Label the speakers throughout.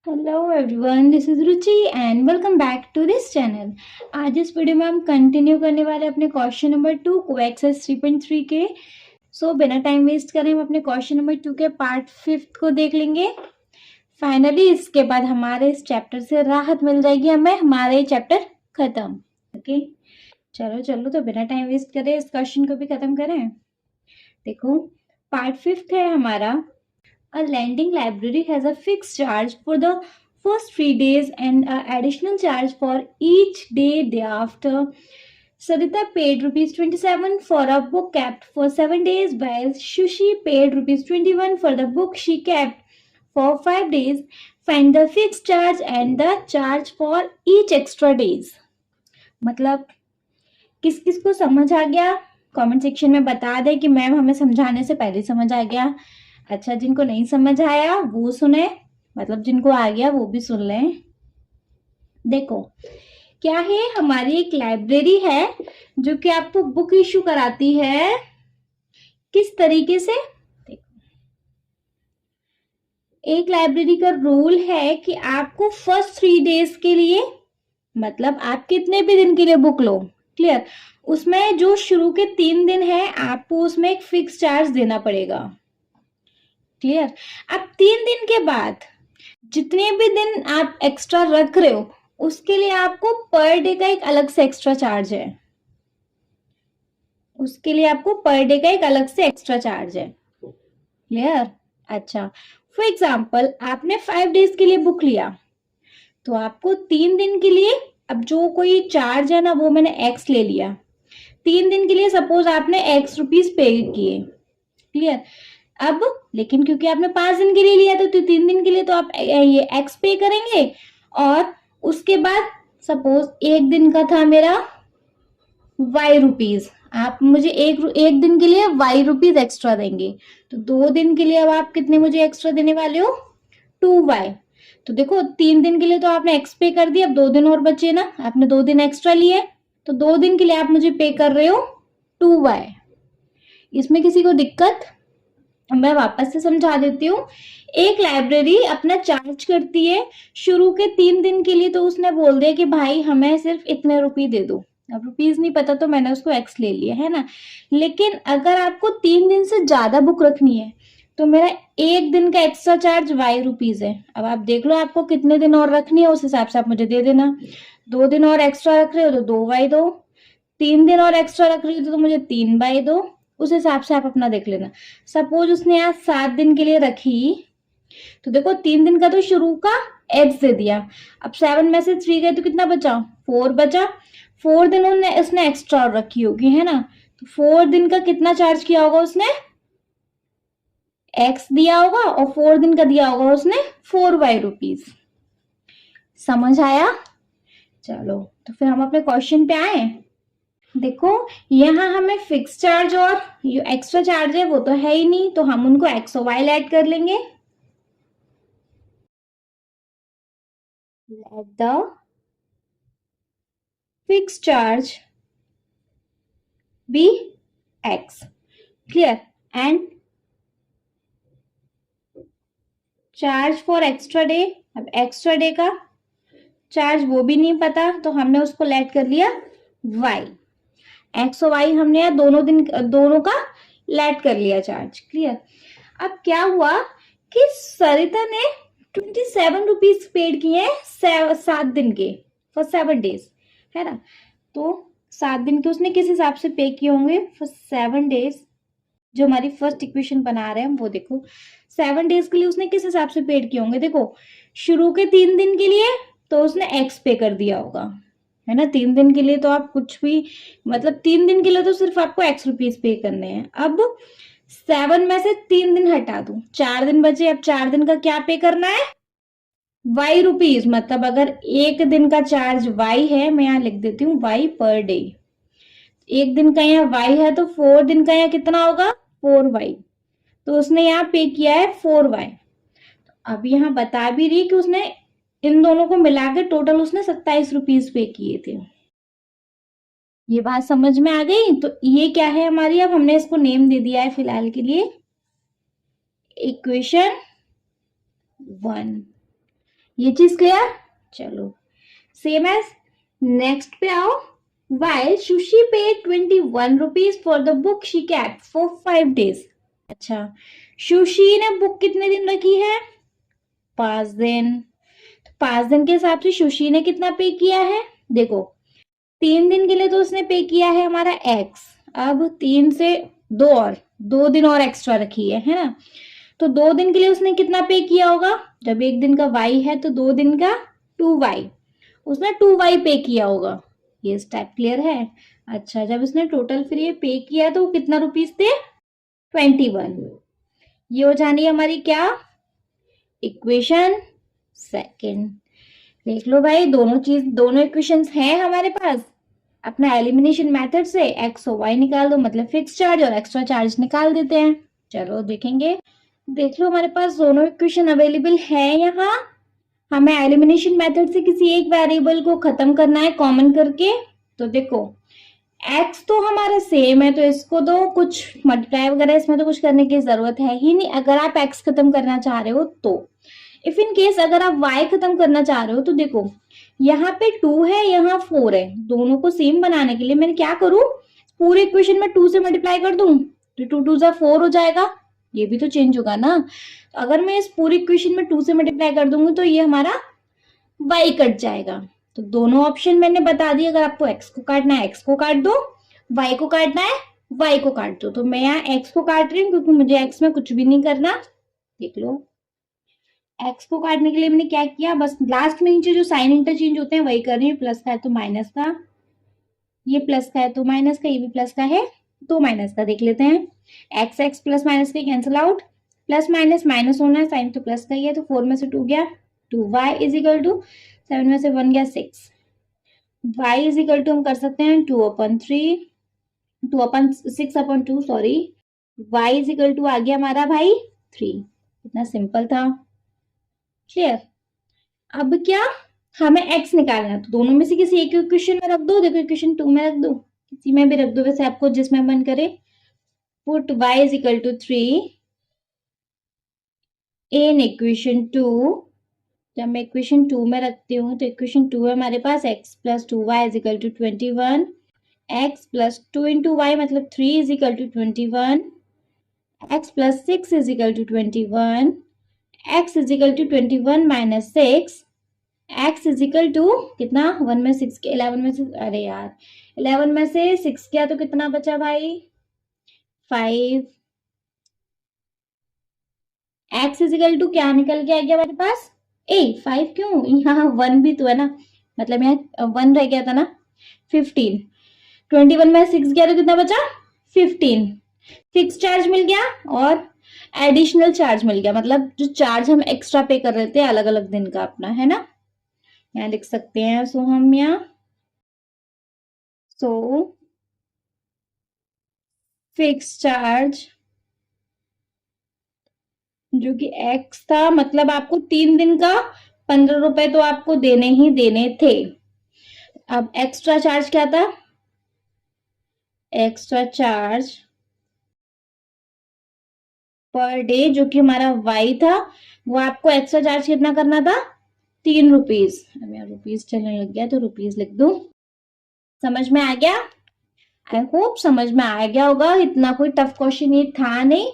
Speaker 1: Hello everyone, this is Ruchi and welcome back to this channel. आज इस video में हम कंटिन्यू करने वाले अपने क्वेश्चन नंबर 2 को एक्सरसाइज 3.3 के। बिना टाइम वेस्ट करें हम अपने क्वेश्चन नंबर 2 के पार्ट 5 को देख लेंगे। फाइनली इसके बाद हमारे इस चैप्टर से राहत मिल जाएगी, हमें हमारा ये चैप्टर खत्म। ओके, चलो तो बिना टाइम वेस्ट करें इस क्वेश्चन को भी खत्म करें। देखो, पार्ट 5 है हमारा। A lending library has a fixed charge for the first 3 days and an additional charge for each day thereafter. Sarita paid rupees 27 for a book kept for 7 days, while Shushi paid rupees 21 for the book she kept for 5 days. Find the fixed charge and the charge for each extra days. मतलब किस किस को समझ आ गया? Comment section में बता दे कि ma'am हमें समझाने से पहले समझ आ गया। अच्छा, जिनको नहीं समझ आया वो सुने, मतलब जिनको आ गया वो भी सुन लें। देखो क्या है, हमारी एक लाइब्रेरी है जो कि आपको बुक इशू कराती है। किस तरीके से? देखो, एक लाइब्रेरी का रूल है कि आपको फर्स्ट 3 डेज के लिए, मतलब आप कितने भी दिन के लिए बुक लो, क्लियर, उसमें जो शुरू के 3 दिन है आपको उसमें एक फिक्स चार्ज देना पड़ेगा। क्लियर। अब 3 दिन के बाद जितने भी दिन आप एक्स्ट्रा रख रहे हो उसके लिए आपको पर डे का एक अलग से एक्स्ट्रा चार्ज है। उसके लिए आपको पर डे का एक अलग से एक्स्ट्रा चार्ज है। क्लियर। अच्छा, फॉर एग्जाम्पल आपने 5 डेज के लिए बुक लिया तो आपको 3 दिन के लिए, अब जो कोई चार्ज है ना वो मैंने एक्स ले लिया। 3 दिन के लिए सपोज आपने एक्स रुपीज पे किए। क्लियर। अब लेकिन क्योंकि आपने 5 दिन के लिए लिया तो 3 दिन के लिए तो आप ये एक्स पे करेंगे, और उसके बाद सपोज एक दिन का था मेरा वाई रुपीज, आप मुझे एक दिन के लिए वाई रुपीज एक्स्ट्रा देंगे, तो 2 दिन के लिए अब आप कितने मुझे एक्स्ट्रा देने वाले हो? 2y। तो देखो 3 दिन के लिए तो आपने एक्स पे कर दिया, अब 2 दिन और बचे ना, आपने 2 दिन एक्स्ट्रा लिए तो 2 दिन के लिए आप मुझे पे कर रहे हो 2y। इसमें किसी को दिक्कत? मैं वापस से समझा देती हूँ। एक लाइब्रेरी अपना चार्ज करती है शुरू के 3 दिन के लिए, तो उसने बोल दिया कि भाई हमें सिर्फ इतने रुपये दे दो। अब रुपीज नहीं पता तो मैंने उसको एक्स ले लिया है ना। लेकिन अगर आपको 3 दिन से ज्यादा बुक रखनी है तो मेरा एक दिन का एक्स्ट्रा चार्ज वाई रुपीज है। अब आप देख लो आपको कितने दिन और रखनी है, उस हिसाब से आप मुझे दे देना। 2 दिन और एक्स्ट्रा रख रहे हो तो 2y दो, 3 दिन और एक्स्ट्रा रख रही हो तो मुझे 3y दो, उस हिसाब से आप अपना देख लेना। सपोज उसने आज 7 दिन के लिए रखी तो देखो 3 दिन का तो शुरू का एक्स दे दिया, अब 7 में से 3 गए तो कितना बचा? 4 बचा। 4 दिन उसने एक्स्ट्रा रखी होगी, है ना, तो 4 दिन का कितना चार्ज किया होगा उसने? एक्स दिया होगा, और 4 दिन का दिया होगा उसने 4y रुपीज। समझ आया? चलो तो फिर हम अपने क्वेश्चन पे आए। देखो यहाँ हमें फिक्स चार्ज और जो एक्स्ट्रा चार्ज है वो तो है ही नहीं, तो हम उनको एक्स और वाई ऐड कर लेंगे। Let the fixed charge be x. Clear? And charge for extra day, अब एक्स्ट्रा डे का चार्ज वो भी नहीं पता तो हमने उसको लेट कर लिया y। एक्स और वाई हमने यहाँ दोनों का लेट कर लिया चार्ज। क्लियर। अब क्या हुआ कि सरिता ने 27 रुपीज पेड किए हैं 7 दिन के, फॉर 7 डेज, है ना। तो 7 दिन के उसने किस हिसाब से पे किए होंगे फॉर 7 डेज? जो हमारी फर्स्ट इक्वेशन बना रहे हैं हम वो देखो, 7 डेज के लिए उसने किस हिसाब से पेड किए होंगे? देखो शुरू के 3 दिन के लिए तो उसने एक्स पे कर दिया होगा, है ना। 3 दिन के लिए तो आप कुछ भी, मतलब 3 दिन के लिए तो सिर्फ आपको एक्स रुपीज पे करने हैं। अब 7 में से 3 दिन हटा दो, 4 दिन बचे, अब 4 दिन का क्या पे करना है? Y rupees. मतलब अगर एक दिन का चार्ज वाई है, मैं यहाँ लिख देती हूँ वाई पर डे, एक दिन का यहाँ वाई है तो 4 दिन का यहाँ कितना होगा? 4y। तो उसने यहाँ पे किया है 4y। अब यहाँ बता भी रही कि उसने इन दोनों को मिला के टोटल उसने 27 रुपीज पे किए थे। ये बात समझ में आ गई? तो ये क्या है हमारी, अब हमने इसको नेम दे दिया है फिलहाल के लिए इक्वेशन 1। ये चीज क्लियर? चलो सेम एज नेक्स्ट पे आओ। While Sushi paid 21 rupees for the book she kept for 5 days. अच्छा, सुशी ने बुक कितने दिन रखी है? 5 दिन। 5 दिन के हिसाब से सुशी ने कितना पे किया है? देखो 3 दिन के लिए तो उसने पे किया है हमारा x, अब 3 से 2 दिन और एक्स्ट्रा रखी है ना? तो 2 दिन के लिए उसने कितना पे किया होगा? जब 1 दिन का y है तो 2 दिन का 2y, उसने 2y पे किया होगा। ये स्टेप क्लियर है? अच्छा, जब उसने टोटल फिर ये पे किया तो कितना रुपीस थे? 21। ये हो जानी है हमारी क्या? Equation second. देख लो भाई, दोनों इक्वेशंस हैं हमारे पास। अपना एलिमिनेशन मेथड से एक्स और वाई निकाल दो, मतलब फिक्स चार्ज और एक्स्ट्रा चार्ज निकाल देते हैं। चलो देखेंगे। देख लो हमारे पास दोनों इक्वेशन अवेलेबल है यहाँ। हमें एलिमिनेशन मेथड से किसी एक वेरिएबल को खत्म करना है कॉमन करके। तो देखो x तो हमारा सेम है, तो इसको दो, कुछ मल्टीप्लाई वगैरह इसमें तो कुछ करने की जरूरत है ही नहीं। अगर आप x खत्म करना चाह रहे हो तो, इफ इन केस अगर आप y खत्म करना चाह रहे हो तो देखो यहाँ पे 2 है, यहाँ 4 है। दोनों को सेम बनाने के लिए मैंने क्या करूं, पूरे इक्वेशन में 2 से मल्टीप्लाई कर दूं तो 2 2 जा 4 हो जाएगा। ये भी तो चेंज होगा ना। तो अगर मैं इस पूरी इक्वेशन में 2 से मल्टीप्लाई कर दूंगी तो ये हमारा y कट जाएगा। तो दोनों ऑप्शन मैंने बता दी। अगर आपको x को काटना है x को काट दो, y को काटना है y को काट दो। तो मैं यहाँ x को काट रही हूँ क्योंकि मुझे x में कुछ भी नहीं करना। देख लो x को काटने के लिए मैंने क्या किया, बस लास्ट में नीचे जो साइन इंटरचेंज होते हैं वही कर रही हूँ। प्लस का है तो माइनस का, ये प्लस का है तो माइनस का, ये भी प्लस का है तो माइनस का। देख लेते हैं, एक्स एक्स प्लस माइनस के cancel out, plus minus minus होना है, साइन तो प्लस का ही है तो 4 में से 2 गया 2y इज इक्वल टू 7 में से 1 गया 6। y इज इक्वल टू हम कर सकते हैं 2/6/2 sorry, y is equal to आ गया हमारा भाई 3। इतना सिंपल था। क्लियर? अब क्या, हमें x निकालना है तो दोनों में से किसी एक इक्वेशन में रख दो। देखो इक्वेशन 2 में रख दो, किसी में भी रख दो, वैसे आपको जिसमें मन करे। Put y is equal to 3 in equation 2। जब मैं इक्वेशन 2 में रखती हूँ तो इक्वेशन 2 है हमारे पास x plus 2y is equal to 21, x plus 2 into Y मतलब 3 is equal to 21, x plus 6 is equal to 21, x is equal to 21 minus 6, x is equal to कितना, 1 में 6 के 11 में से, अरे यार 11 में से 6 किया तो कितना बचा भाई 5। x इज इक्वल टू क्या निकल के आ गया हमारे पास 5 क्यों, यहाँ 1 भी तो है ना, मतलब यहाँ 1 रह गया था ना 15। 21 में 6 गया तो कितना बचा 15। 6 चार्ज मिल गया और एडिशनल चार्ज मिल गया, मतलब जो चार्ज हम एक्स्ट्रा पे कर रहे थे अलग अलग दिन का अपना, है ना। यहाँ लिख सकते हैं सो हम यहाँ फिक्स चार्ज जो कि x था, मतलब आपको 3 दिन का 15 रुपए तो आपको देने ही देने थे। अब एक्स्ट्रा चार्ज क्या था, एक्स्ट्रा चार्ज पर डे जो कि हमारा y था, वो आपको एक्स्ट्रा चार्ज कितना करना था 3 रुपीज। अब यहाँ रुपीज चलने लग गया तो रुपीज लिख दो। समझ में आ गया? आई होप समझ में आ गया होगा। इतना कोई टफ क्वेश्चन ये था नहीं,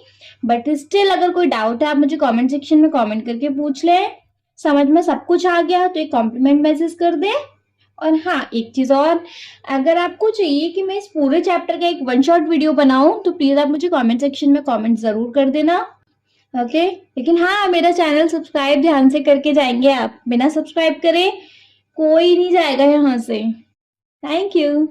Speaker 1: बट स्टिल अगर कोई डाउट है आप मुझे कमेंट सेक्शन में कमेंट करके पूछ ले। समझ में सब कुछ आ गया तो एक कॉम्प्लीमेंट मैसेज कर दे। और हाँ एक चीज और, अगर आपको चाहिए कि मैं इस पूरे चैप्टर का एक 1 शॉट वीडियो बनाऊं तो प्लीज आप मुझे कमेंट सेक्शन में कमेंट जरूर कर देना। ओके, लेकिन हाँ मेरा चैनल सब्सक्राइब ध्यान से करके जाएंगे आप, बिना सब्सक्राइब करे कोई नहीं जाएगा यहाँ से। Thank you.